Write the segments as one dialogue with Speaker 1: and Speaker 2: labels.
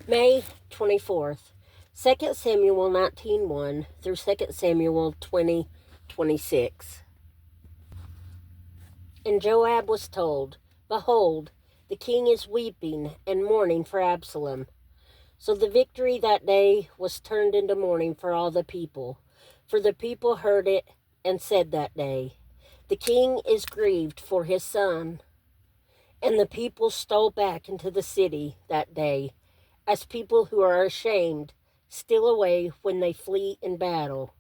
Speaker 1: May 24th, 2 Samuel 19:1 through 2 Samuel 20:26. And Joab was told, Behold, the king is weeping and mourning for Absalom. So the victory that day was turned into mourning for all the people. For the people heard it and said that day, The king is grieved for his son. And the people stole back into the city that day, as people who are ashamed steal away when they flee in battle.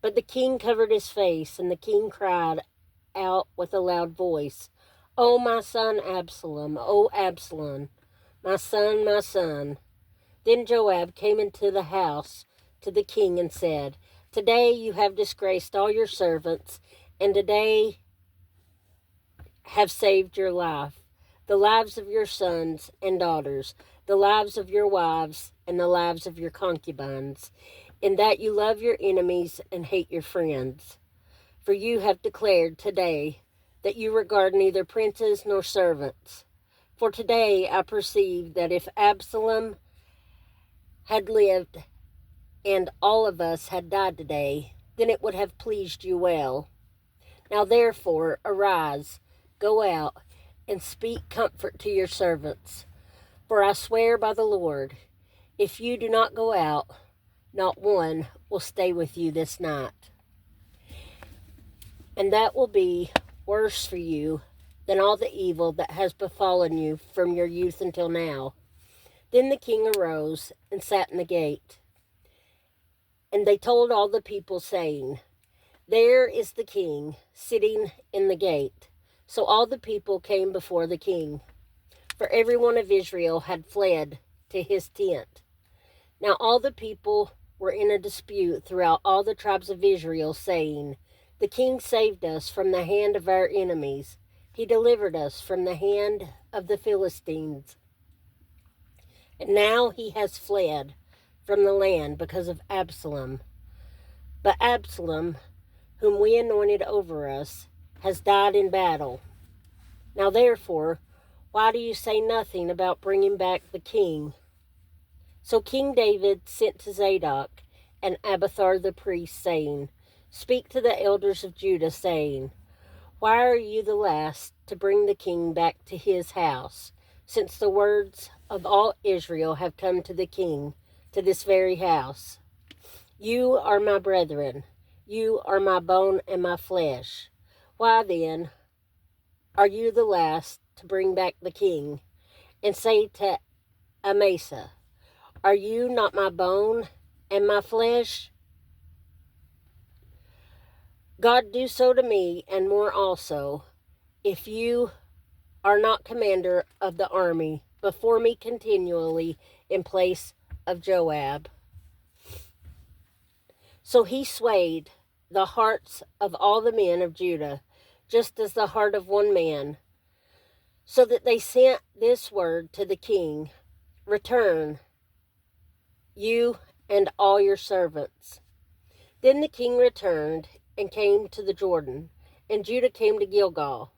Speaker 1: But the king covered his face, and the king cried out with a loud voice, O my son Absalom, O Absalom, my son, my son. Then Joab came into the house to the king and said, Today you have disgraced all your servants, and today have saved your life, the lives of your sons and daughters, the lives of your wives, and the lives of your concubines, in that you love your enemies and hate your friends. For you have declared today that you regard neither princes nor servants. For today I perceive that if Absalom had lived and all of us had died today, then it would have pleased you well. Now therefore arise, go out, and speak comfort to your servants. For I swear by the Lord, if you do not go out, not one will stay with you this night. And that will be worse for you than all the evil that has befallen you from your youth until now. Then the king arose and sat in the gate. And they told all the people, saying, There is the king sitting in the gate. So all the people came before the king, for every one of Israel had fled to his tent. Now all the people were in a dispute throughout all the tribes of Israel, saying, The king saved us from the hand of our enemies. He delivered us from the hand of the Philistines. And now he has fled from the land because of Absalom. But Absalom, whom we anointed over us, has died in battle. Now therefore, why do you say nothing about bringing back the king? So King David sent to Zadok and Abiathar the priest, saying, Speak to the elders of Judah, saying, Why are you the last to bring the king back to his house, since the words of all Israel have come to the king, to this very house? You are my brethren, you are my bone and my flesh. Why then are you the last to bring back the king? And say to Amasa, Are you not my bone and my flesh? God do so to me, and more also, if you are not commander of the army before me continually in place of Joab. So he swayed the hearts of all the men of Judah, just as the heart of one man, so that they sent this word to the king, Return, you and all your servants. Then the king returned and came to the Jordan, and Judah came to Gilgal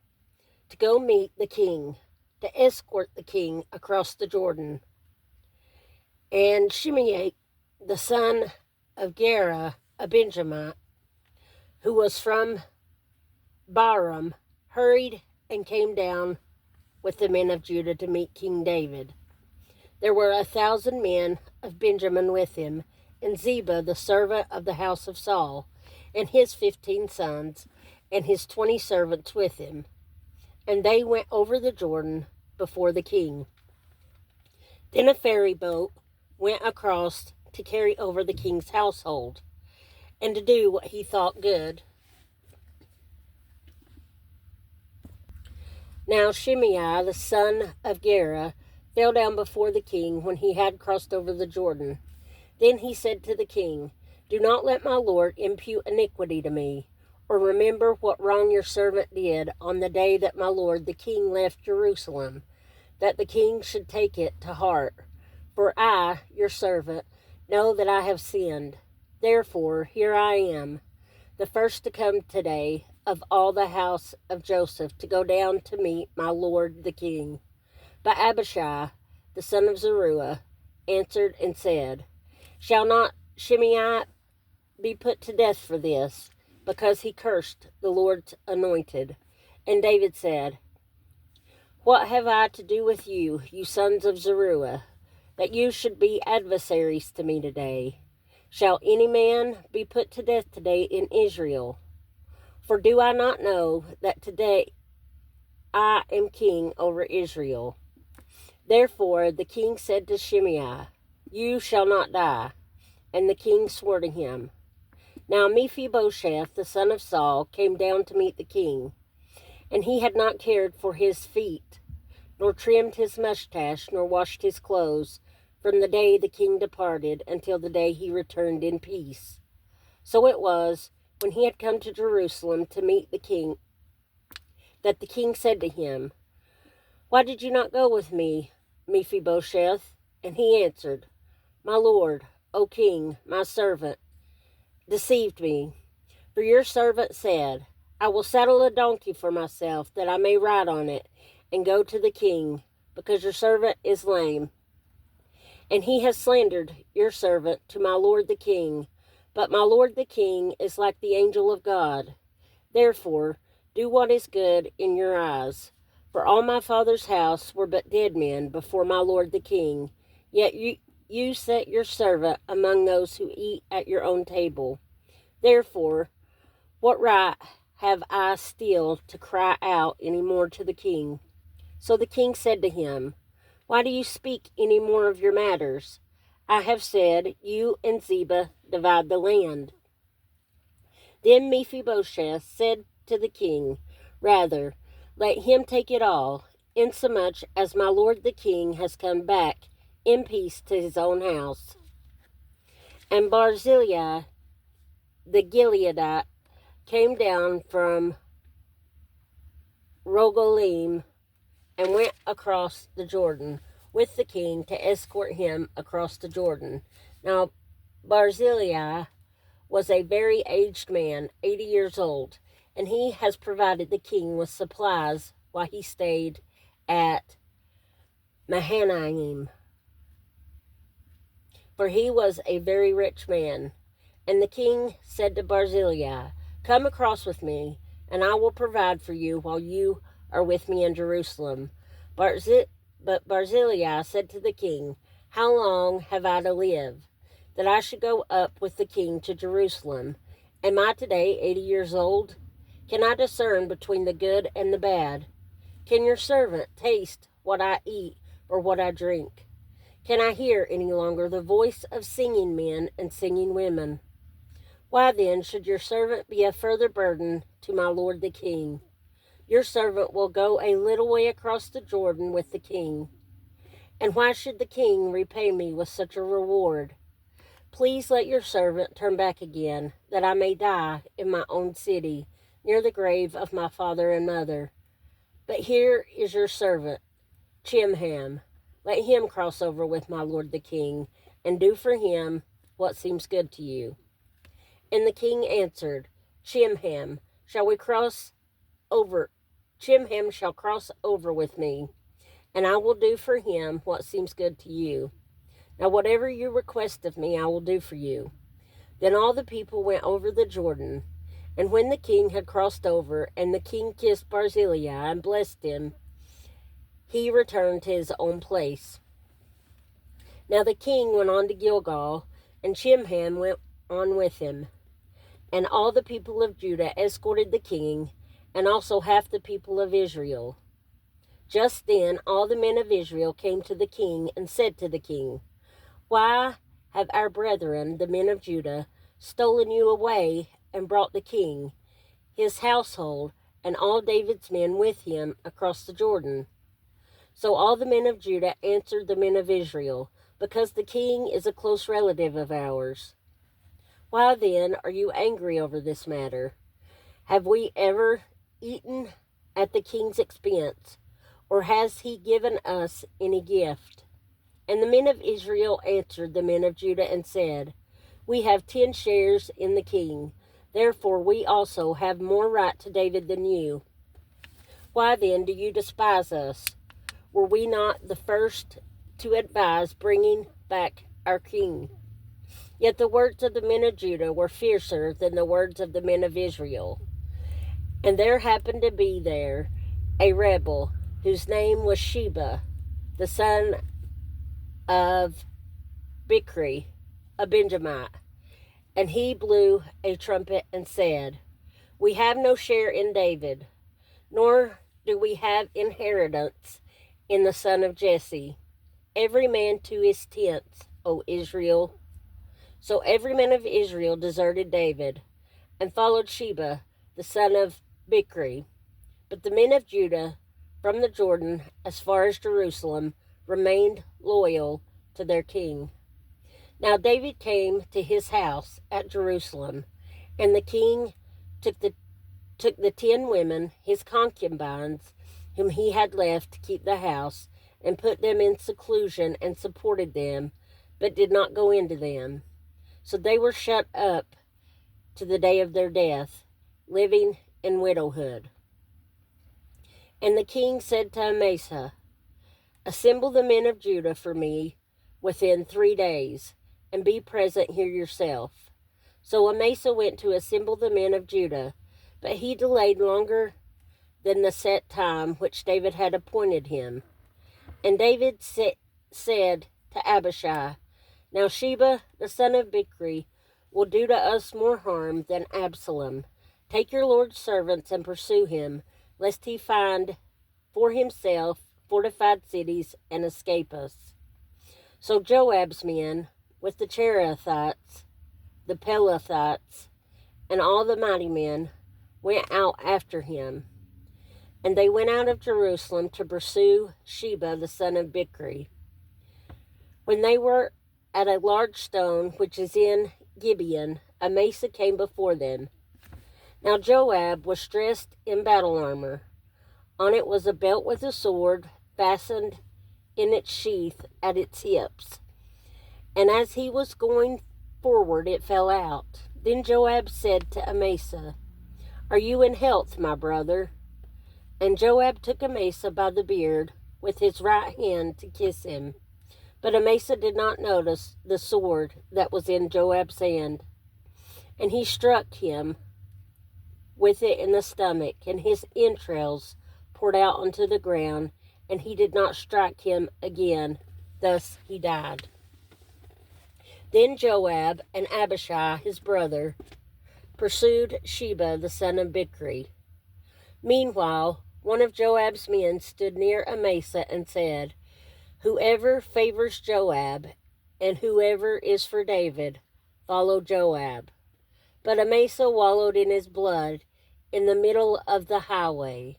Speaker 1: to go meet the king, to escort the king across the Jordan. And Shimei, the son of Gera, a Benjamite, who was from Baram, hurried and came down with the men of Judah to meet King David. There were 1,000 men of Benjamin with him, and Ziba, the servant of the house of Saul, and his 15 sons, and his 20 servants with him. And they went over the Jordan before the king. Then a ferry boat went across to carry over the king's household, and to do what he thought good. Now Shimei, the son of Gera, fell down before the king when he had crossed over the Jordan. Then he said to the king, Do not let my lord impute iniquity to me, or remember what wrong your servant did on the day that my lord the king left Jerusalem, that the king should take it to heart. For I, your servant, know that I have sinned. Therefore, here I am, the first to come today of all the house of Joseph, to go down to meet my lord the king. But Abishai, the son of Zeruiah, answered and said, Shall not Shimei be put to death for this, because he cursed the Lord's anointed? And David said, What have I to do with you, you sons of Zeruiah, that you should be adversaries to me today? Shall any man be put to death today in Israel? For do I not know that today I am king over Israel? Therefore the king said to Shimei, You shall not die. And the king swore to him. Now Mephibosheth, the son of Saul, came down to meet the king, and he had not cared for his feet, nor trimmed his mustache, nor washed his clothes, from the day the king departed until the day he returned in peace. So it was, when he had come to Jerusalem to meet the king, that the king said to him, Why did you not go with me, Mephibosheth? And he answered, My lord, O king, my servant, deceived me. For your servant said, I will saddle a donkey for myself, that I may ride on it, and go to the king, because your servant is lame. And he has slandered your servant to my lord the king. But my lord the king is like the angel of God. Therefore, do what is good in your eyes. For all my father's house were but dead men before my lord the king. Yet you set your servant among those who eat at your own table. Therefore, what right have I still to cry out any more to the king? So the king said to him, Why do you speak any more of your matters? I have said, You and Ziba divide the land. Then Mephibosheth said to the king, Rather, let him take it all, insomuch as my lord the king has come back in peace to his own house. And Barzillai the Gileadite came down from Rogelim and went across the Jordan with the king to escort him across the Jordan. Now Barzillai was a very aged man, 80 years old, and he has provided the king with supplies while he stayed at Mahanaim. For he was a very rich man. And the king said to Barzillai, Come across with me, and I will provide for you while you are with me in Jerusalem. But Barzillai said to the king, How long have I to live, that I should go up with the king to Jerusalem? Am I today 80 years old? Can I discern between the good and the bad? Can your servant taste what I eat or what I drink? Can I hear any longer the voice of singing men and singing women? Why then should your servant be a further burden to my lord the king? Your servant will go a little way across the Jordan with the king. And why should the king repay me with such a reward? Please let your servant turn back again, that I may die in my own city, near the grave of my father and mother. But here is your servant, Chimham. Let him cross over with my lord the king, and do for him what seems good to you. And the king answered, Chimham shall cross over with me, and I will do for him what seems good to you. Now whatever you request of me, I will do for you. Then all the people went over the Jordan. And when the king had crossed over, and the king kissed Barzillai and blessed him, he returned to his own place. Now the king went on to Gilgal, and Chimham went on with him. And all the people of Judah escorted the king, and also half the people of Israel. Just then all the men of Israel came to the king and said to the king, Why have our brethren, the men of Judah, stolen you away and brought the king, his household, and all David's men with him across the Jordan? So all the men of Judah answered the men of Israel, Because the king is a close relative of ours. Why then are you angry over this matter? Have we ever eaten at the king's expense, or has he given us any gift? And the men of Israel answered the men of Judah and said, We have 10 shares in the king, therefore we also have more right to David than you. Why then do you despise us? Were we not the first to advise bringing back our king. Yet the words of the men of Judah were fiercer than the words of the men of Israel. And there happened to be there a rebel whose name was Sheba, the son of Bichri, a Benjamite. And he blew a trumpet and said, We have no share in David, nor do we have inheritance in the son of Jesse. Every man to his tents, O Israel. So every man of Israel deserted David, and followed Sheba, the son of Bichri. But the men of Judah, from the Jordan as far as Jerusalem, remained loyal to their king. Now David came to his house at Jerusalem, and the king took the 10 women, his concubines, whom he had left to keep the house, and put them in seclusion and supported them, but did not go into them. So they were shut up to the day of their death, living in widowhood. And the king said to Amasa, Assemble the men of Judah for me within 3 days, and be present here yourself. So Amasa went to assemble the men of Judah, but he delayed longer than the set time which David had appointed him. And David said to Abishai, Now Sheba, the son of Bichri, will do to us more harm than Absalom. Take your Lord's servants and pursue him, lest he find for himself fortified cities and escape us. So Joab's men, with the Cherethites, the Pelethites, and all the mighty men, went out after him. And they went out of Jerusalem to pursue Sheba, the son of Bichri. When they were at a large stone which is in Gibeon, Amasa came before them. Now Joab was dressed in battle armor. On it was a belt with a sword fastened in its sheath at its hips. And as he was going forward, it fell out. Then Joab said to Amasa, Are you in health, my brother? And Joab took Amasa by the beard with his right hand to kiss him. But Amasa did not notice the sword that was in Joab's hand. And he struck him with it in the stomach, and his entrails poured out onto the ground, and he did not strike him again. Thus he died. Then Joab and Abishai, his brother, pursued Sheba, the son of Bichri. Meanwhile, one of Joab's men stood near Amasa and said, Whoever favors Joab and whoever is for David, follow Joab. But Amasa wallowed in his blood in the middle of the highway.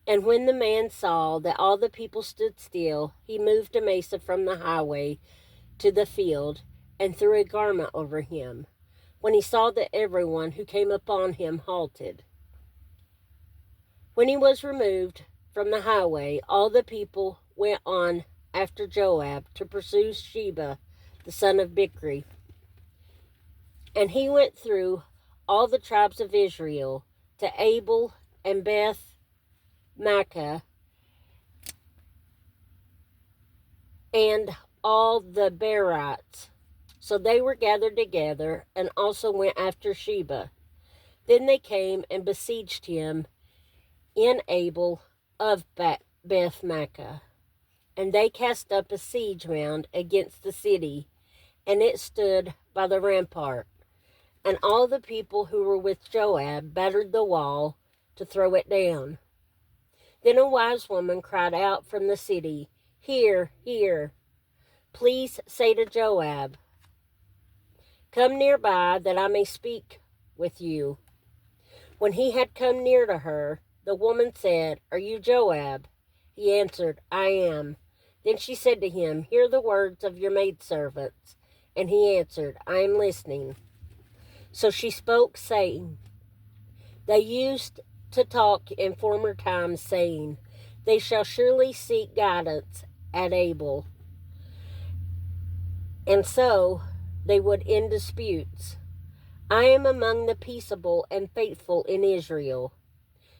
Speaker 1: And when the man saw that all the people stood still, he moved Amasa from the highway to the field and threw a garment over him, when he saw that everyone who came upon him halted. When he was removed from the highway, all the people went on after Joab to pursue Sheba, the son of Bichri. And he went through all the tribes of Israel to Abel and Beth Makkah and all the Berites. So they were gathered together and also went after Sheba. Then they came and besieged him in Abel of Beth Makkah. And they cast up a siege mound against the city, and it stood by the rampart. And all the people who were with Joab battered the wall to throw it down. Then a wise woman cried out from the city, Hear, hear. Please say to Joab, Come nearby that I may speak with you. When he had come near to her, the woman said, Are you Joab? He answered, I am. Then she said to him, Hear the words of your maidservants. And he answered, I am listening. So she spoke, saying, They used to talk in former times, saying, They shall surely seek guidance at Abel. And so they would end disputes. I am among the peaceable and faithful in Israel.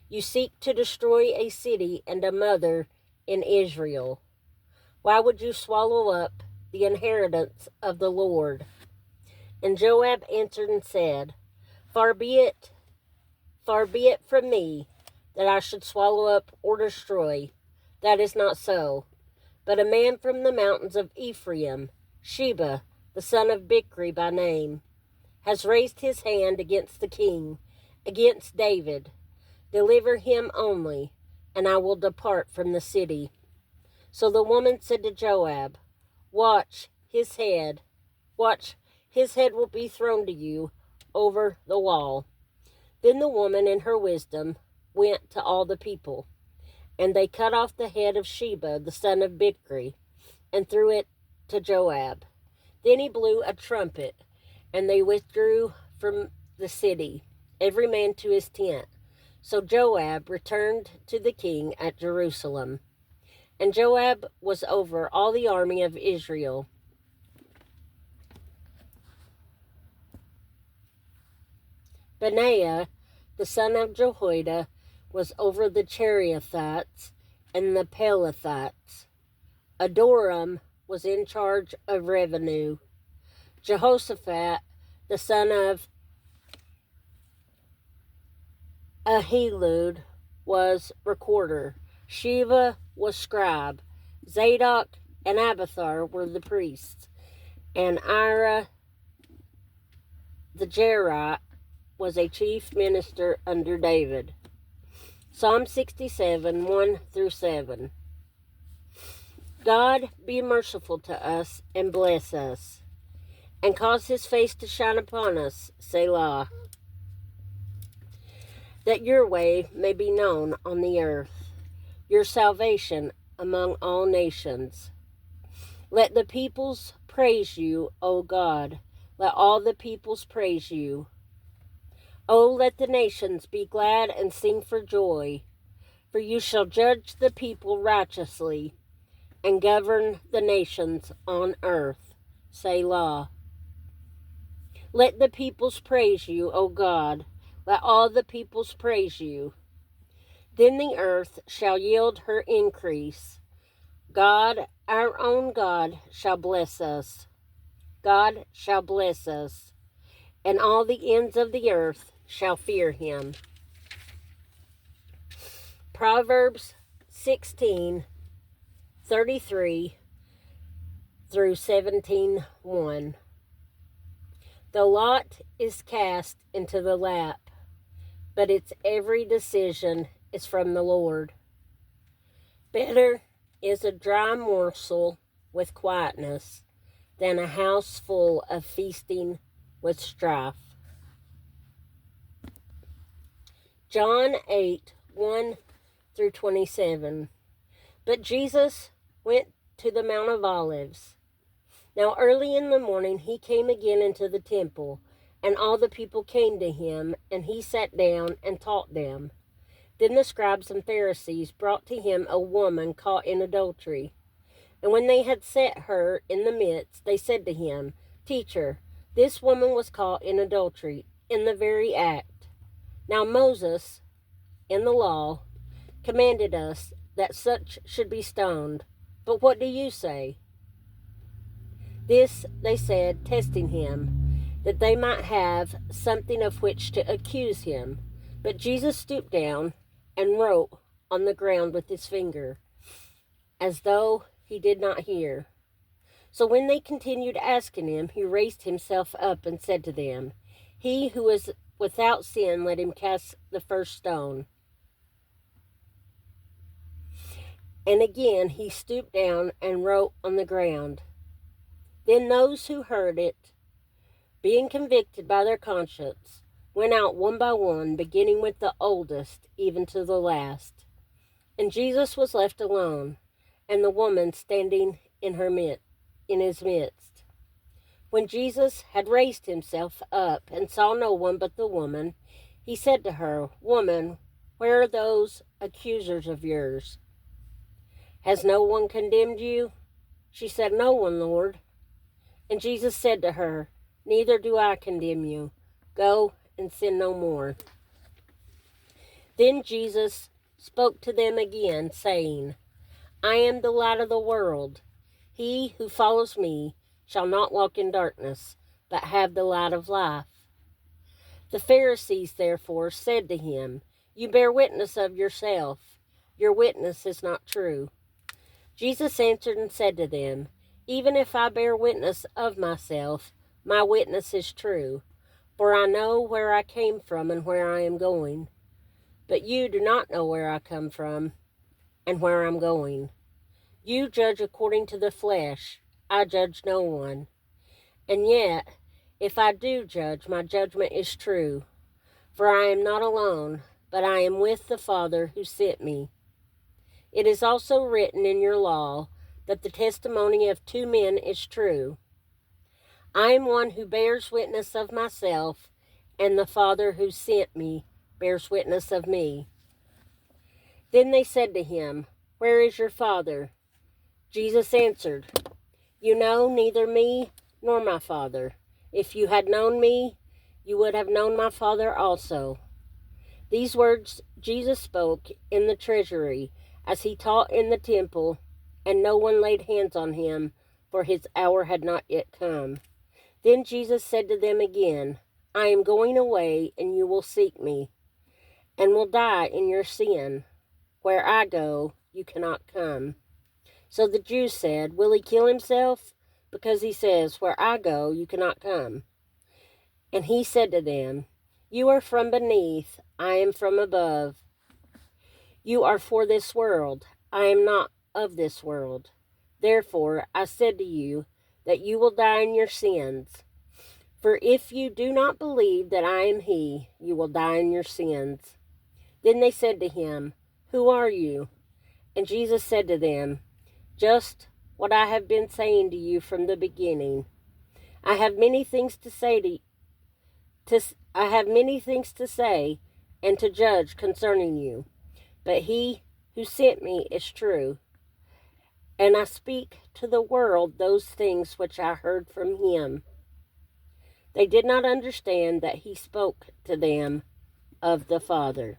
Speaker 1: You seek to destroy a city and a mother in Israel. Why would you swallow up the inheritance of the Lord? And Joab answered and said, Far be it from me that I should swallow up or destroy. That is not so. But a man from the mountains of Ephraim, Sheba, the son of Bichri by name, has raised his hand against the king, against David. Deliver him only, and I will depart from the city. So the woman said to Joab, Watch, his head will be thrown to you over the wall. Then the woman in her wisdom went to all the people, and they cut off the head of Sheba, the son of Bichri, and threw it to Joab. Then he blew a trumpet, and they withdrew from the city, every man to his tent. So Joab returned to the king at Jerusalem. And Joab was over all the army of Israel. Benaiah, the son of Jehoiada, was over the Cherethites and the Pelethites. Adoram was in charge of revenue. Jehoshaphat, the son of Ahilud, was recorder. Sheva was scribe. Zadok and Abiathar were the priests. And Ira the Jerite was a chief minister under David. Psalm 67, 1-7. God, be merciful to us and bless us, and cause his face to shine upon us, Selah, that your way may be known on the earth, your salvation among all nations. Let the peoples praise you, O God. Let all the peoples praise you. O let the nations be glad and sing for joy, for you shall judge the people righteously and govern the nations on earth. Selah. Let the peoples praise you, O God. Let all the peoples praise you. Then the earth shall yield her increase. God, our own God, shall bless us. God shall bless us, and all the ends of the earth shall fear him. Proverbs 16:33-17:1. The lot is cast into the lap, but its every decision is from the Lord. Better is a dry morsel with quietness than a house full of feasting with strife. John 8, 1-27. But Jesus went to the Mount of Olives. Now early in the morning he came again into the temple, and all the people came to him, and he sat down and taught them. Then the scribes and Pharisees brought to him a woman caught in adultery. And when they had set her in the midst, they said to him, Teacher, this woman was caught in adultery, in the very act. Now Moses, in the law, commanded us that such should be stoned. But what do you say? This they said, testing him, that they might have something of which to accuse him. But Jesus stooped down and wrote on the ground with his finger, as though he did not hear. So when they continued asking him, he raised himself up and said to them, He who is without sin, let him cast the first stone. And again he stooped down and wrote on the ground. Then those who heard it, being convicted by their conscience, went out one by one, beginning with the oldest, even to the last. And Jesus was left alone, and the woman standing in his midst. When Jesus had raised himself up and saw no one but the woman, he said to her, Woman, where are those accusers of yours? Has no one condemned you? She said, No one, Lord. And Jesus said to her, Neither do I condemn you. Go and sin no more. Then Jesus spoke to them again, saying, I am the light of the world. He who follows me shall not walk in darkness, but have the light of life. The Pharisees therefore said to him, You bear witness of yourself. Your witness is not true. Jesus answered and said to them, Even if I bear witness of myself, my witness is true, for I know where I came from and where I am going. But you do not know where I come from and where I'm going. You judge according to the flesh. I judge no one. And yet, if I do judge, my judgment is true. For I am not alone, but I am with the Father who sent me. It is also written in your law that the testimony of two men is true. I am one who bears witness of myself, and the Father who sent me bears witness of me. Then they said to him, Where is your Father? Jesus answered, You know neither me nor my Father. If you had known me, you would have known my Father also. These words Jesus spoke in the treasury as he taught in the temple, and no one laid hands on him, for his hour had not yet come. Then Jesus said to them again, I am going away, and you will seek me, and will die in your sin. Where I go, you cannot come. So the Jews said, Will he kill himself? Because he says, Where I go, you cannot come. And he said to them, You are from beneath, I am from above. You are for this world, I am not of this world. Therefore I said to you that you will die in your sins. For if you do not believe that I am he, you will die in your sins. Then they said to him, Who are you? And Jesus said to them, Just what I have been saying to you from the beginning. I have many things to say and to judge concerning you. But he who sent me is true, and I speak to the world those things which I heard from him. They did not understand that he spoke to them of the Father.